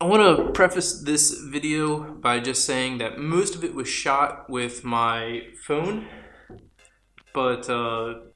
I want to preface this video by just saying that most of it was shot with my phone, but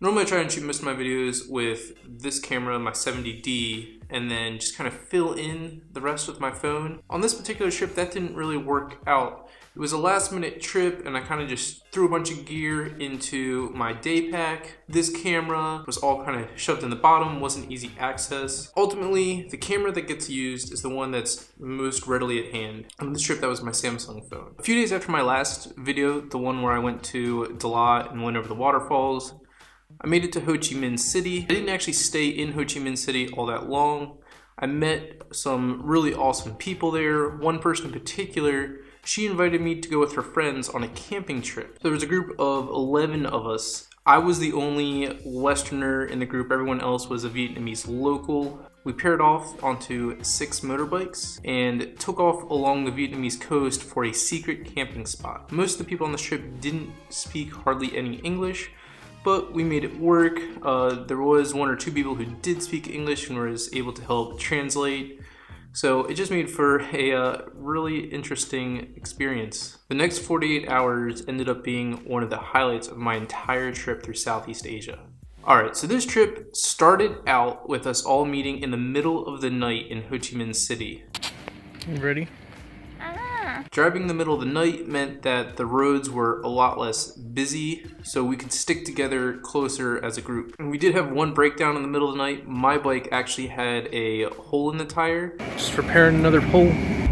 normally I try and shoot most of my videos with this camera, my 70D, and then just kind of fill in the rest with my phone. On this particular trip, that didn't really work out. It was a last minute trip and I kind of just threw a bunch of gear into my day pack. This camera was all kind of shoved in the bottom, wasn't easy access. Ultimately, the camera that gets used is the one that's most readily at hand. On this trip, that was my Samsung phone. A few days after my last video, the one where I went to Dalat and went over the waterfalls, I made it to Ho Chi Minh City. I didn't actually stay in Ho Chi Minh City all that long. I met some really awesome people there. One person in particular, she invited me to go with her friends on a camping trip. There was a group of 11 of us. I was the only Westerner in the group. Everyone else was a Vietnamese local. We paired off onto 6 motorbikes and took off along the Vietnamese coast for a secret camping spot. Most of the people on this trip didn't speak hardly any English, but we made it work. There was 1 or 2 people who did speak English and was able to help translate. So it just made for a really interesting experience. The next 48 hours ended up being one of the highlights of my entire trip through Southeast Asia. Alright, so this trip started out with us all meeting in the middle of the night in Ho Chi Minh City. You ready? Driving in the middle of the night meant that the roads were a lot less busy, so we could stick together closer as a group. And we did have one breakdown in the middle of the night. My bike actually had a hole in the tire. Just repairing another hole.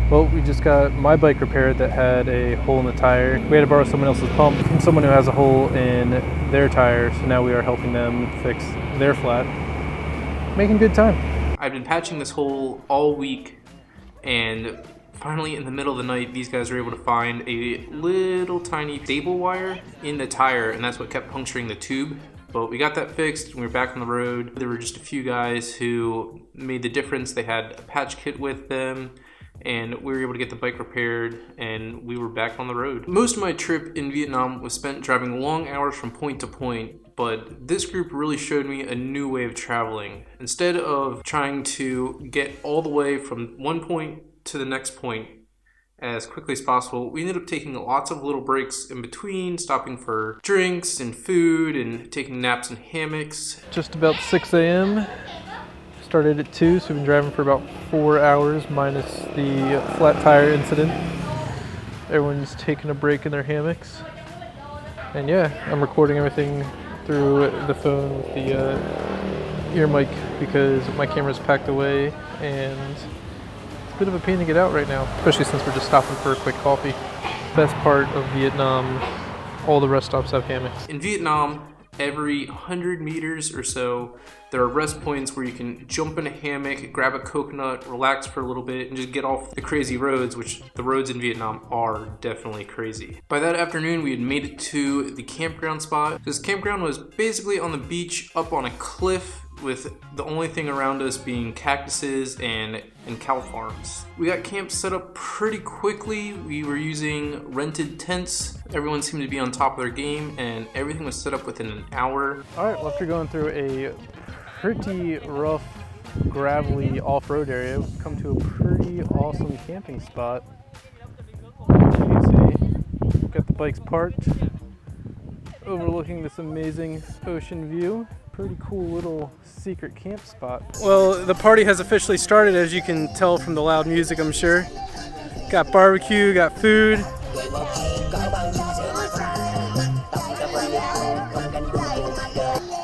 Well, we just got my bike repaired that had a hole in the tire. We had to borrow someone else's pump from someone who has a hole in their tire, so now we are helping them fix their flat. Making good time. I've been patching this hole all week, and finally, in the middle of the night, these guys were able to find a little tiny cable wire in the tire, and that's what kept puncturing the tube. But we got that fixed, and we were back on the road. There were just a few guys who made the difference. They had a patch kit with them, and we were able to get the bike repaired, and we were back on the road. Most of my trip in Vietnam was spent driving long hours from point to point, but this group really showed me a new way of traveling. Instead of trying to get all the way from one point to the next point as quickly as possible, we ended up taking lots of little breaks in between, stopping for drinks and food and taking naps in hammocks. Just about 6 a.m. Started at 2, so we've been driving for about 4 hours minus the flat tire incident. Everyone's taking a break in their hammocks. And yeah, I'm recording everything through the phone with the ear mic because my camera's packed away and bit of a pain to get out right now, especially since we're just stopping for a quick coffee. Best part of Vietnam, all the rest stops have hammocks. In Vietnam, every 100 meters or so, there are rest points where you can jump in a hammock, grab a coconut, relax for a little bit, and just get off the crazy roads, which the roads in Vietnam are definitely crazy. By that afternoon, we had made it to the campground spot. This campground was basically on the beach up on a cliff, with the only thing around us being cactuses and cow farms. We got camp set up pretty quickly. We were using rented tents. Everyone seemed to be on top of their game, and everything was set up within an hour. All right, well, after going through a pretty rough, gravelly off-road area, we've come to a pretty awesome camping spot. As you can see, we've got the bikes parked, overlooking this amazing ocean view. Pretty cool little secret camp spot. Well, the party has officially started, as you can tell from the loud music, I'm sure. Got barbecue, got food.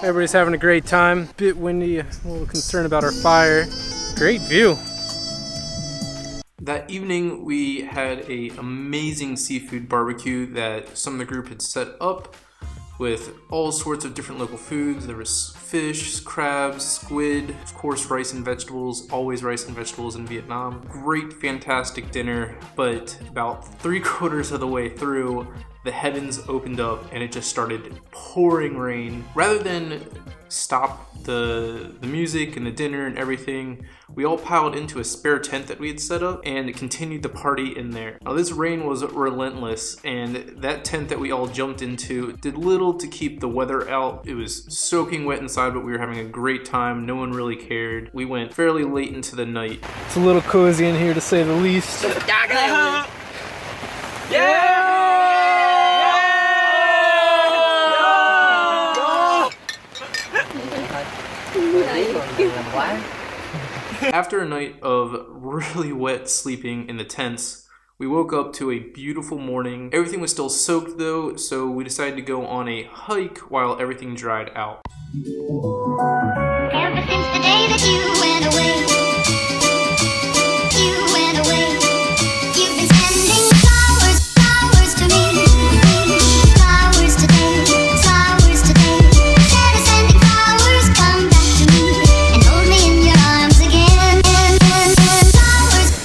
Everybody's having a great time. Bit windy, a little concerned about our fire. Great view. That evening, we had an amazing seafood barbecue that some of the group had set up with all sorts of different local foods. There was fish, crabs, squid, of course rice and vegetables, always rice and vegetables in Vietnam. Great, fantastic dinner, but about 3/4 of the way through, the heavens opened up and it just started pouring rain. Rather than stop the music and the dinner and everything, we all piled into a spare tent that we had set up and continued the party in there. Now this rain was relentless, and that tent that we all jumped into did little to keep the weather out. It was soaking wet inside, but we were having a great time. No one really cared. We went fairly late into the night. It's a little cozy in here, to say the least. After a night of really wet sleeping in the tents, we woke up to a beautiful morning. Everything was still soaked though, so we decided to go on a hike while everything dried out. Ever since the day that you went away, you've been sending flowers to me, flowers today, instead of sending flowers, come back to me and hold me in your arms again. Flowers to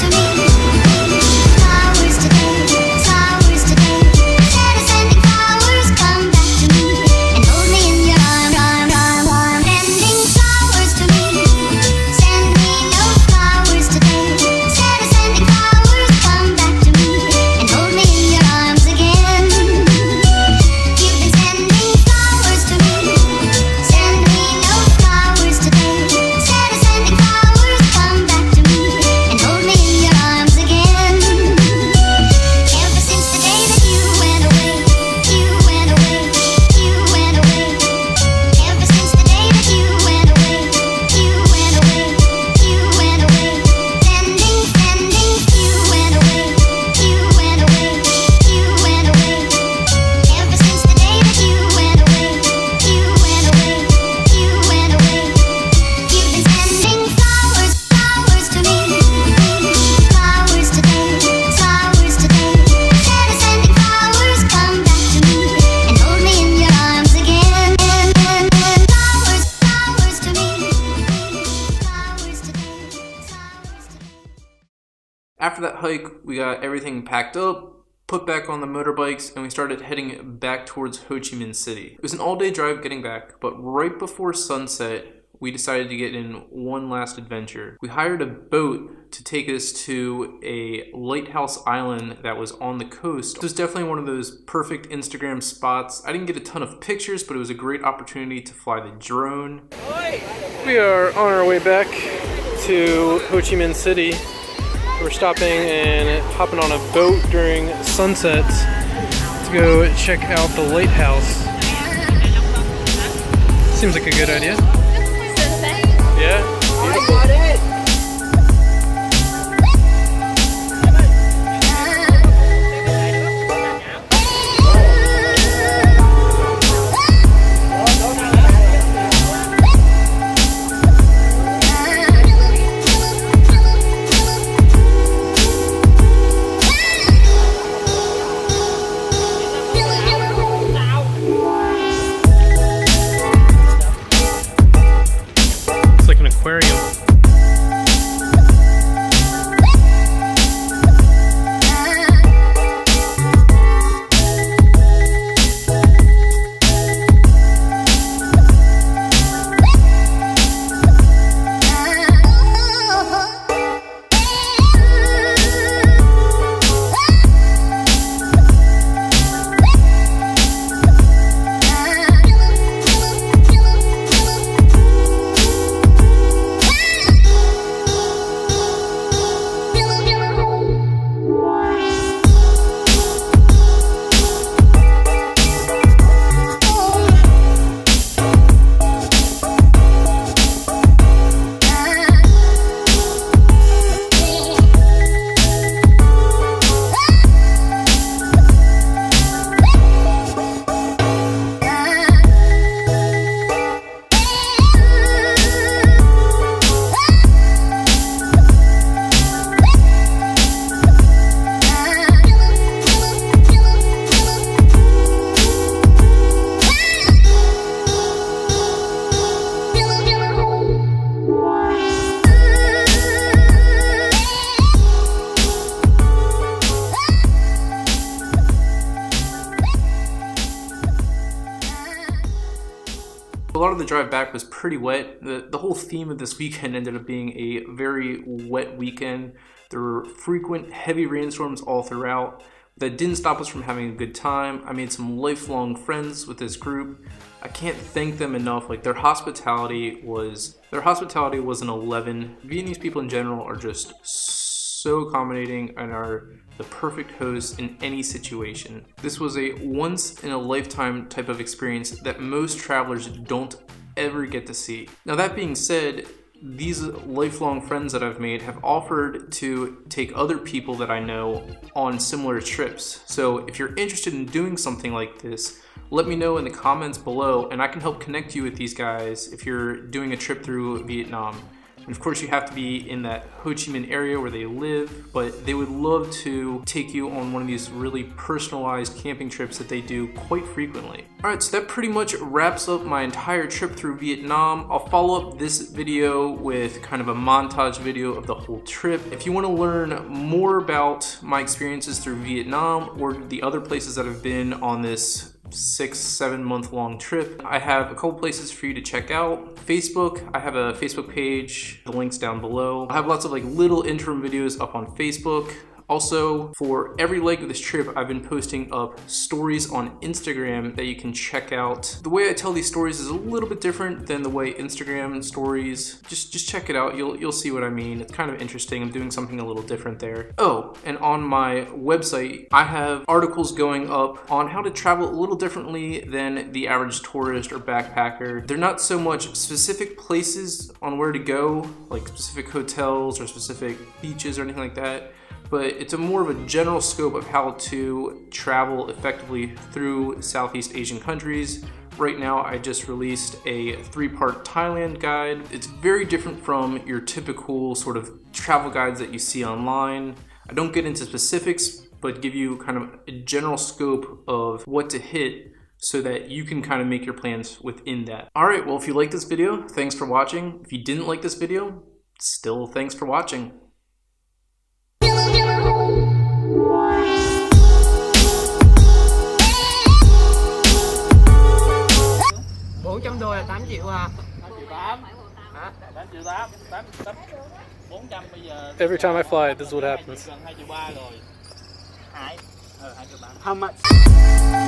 me, flowers today, instead of sending flowers, come back to me and hold me in your arms. Sending flowers to me, send me no flowers today, instead of sending flowers, come back to me and hold me in your arms again. You've been sending flowers to me, send me no flowers today, instead of sending flowers, come back to me and hold me in your arms again. Ever since the day that you went away, ever since the day that you went away, sending, you went away, ever since the day that you went away, you've been sending flowers to me, flowers today, instead of sending flowers, come back to me and hold me in your arms again. Flowers to me, flowers today. After that hike, we got everything packed up, put back on the motorbikes, and we started heading back towards Ho Chi Minh City. It was an all-day drive getting back, but right before sunset, we decided to get in one last adventure. We hired a boat to take us to a lighthouse island that was on the coast. It was definitely one of those perfect Instagram spots. I didn't get a ton of pictures, but it was a great opportunity to fly the drone. We are on our way back to Ho Chi Minh City. We're stopping and hopping on a boat during sunset to go check out the lighthouse. Seems like a good idea. Yeah, beautiful. It's like an aquarium. the drive back was pretty wet. The whole theme of this weekend ended up being a very wet weekend. There were frequent heavy rainstorms all throughout. That didn't stop us from having a good time. I made some lifelong friends with this group. I can't thank them enough. Like, their hospitality was an 11. Vietnamese people in general are just so accommodating and are the perfect hosts in any situation. This was a once in a lifetime type of experience that most travelers don't ever get to see. Now, that being said, these lifelong friends that I've made have offered to take other people that I know on similar trips. So if you're interested in doing something like this, let me know in the comments below and I can help connect you with these guys if you're doing a trip through Vietnam. And of course you have to be in that Ho Chi Minh area where they live, but they would love to take you on one of these really personalized camping trips that they do quite frequently. Alright, so that pretty much wraps up my entire trip through Vietnam. I'll follow up this video with kind of a montage video of the whole trip. If you want to learn more about my experiences through Vietnam or the other places that I've been on this 6-7 month long trip, I have a couple places for you to check out. Facebook, I have a Facebook page, the link's down below. I have lots of like little interim videos up on Facebook. Also, for every leg of this trip, I've been posting up stories on Instagram that you can check out. The way I tell these stories is a little bit different than the way Instagram stories. Just check it out, you'll see what I mean. It's kind of interesting. I'm doing something a little different there. Oh, and on my website, I have articles going up on how to travel a little differently than the average tourist or backpacker. They're not so much specific places on where to go, like specific hotels or specific beaches or anything like that, but it's a more of a general scope of how to travel effectively through Southeast Asian countries. Right now, I just released a 3-part Thailand guide. It's very different from your typical sort of travel guides that you see online. I don't get into specifics, but give you kind of a general scope of what to hit so that you can kind of make your plans within that. All right, well, if you like this video, thanks for watching. If you didn't like this video, still thanks for watching. $400 là 8 triệu à? 8 triệu 8 400 bây giờ. Every time I fly, this is what happens. Gần 2 triệu 3 rồi. 2 2 triệu 3. How much?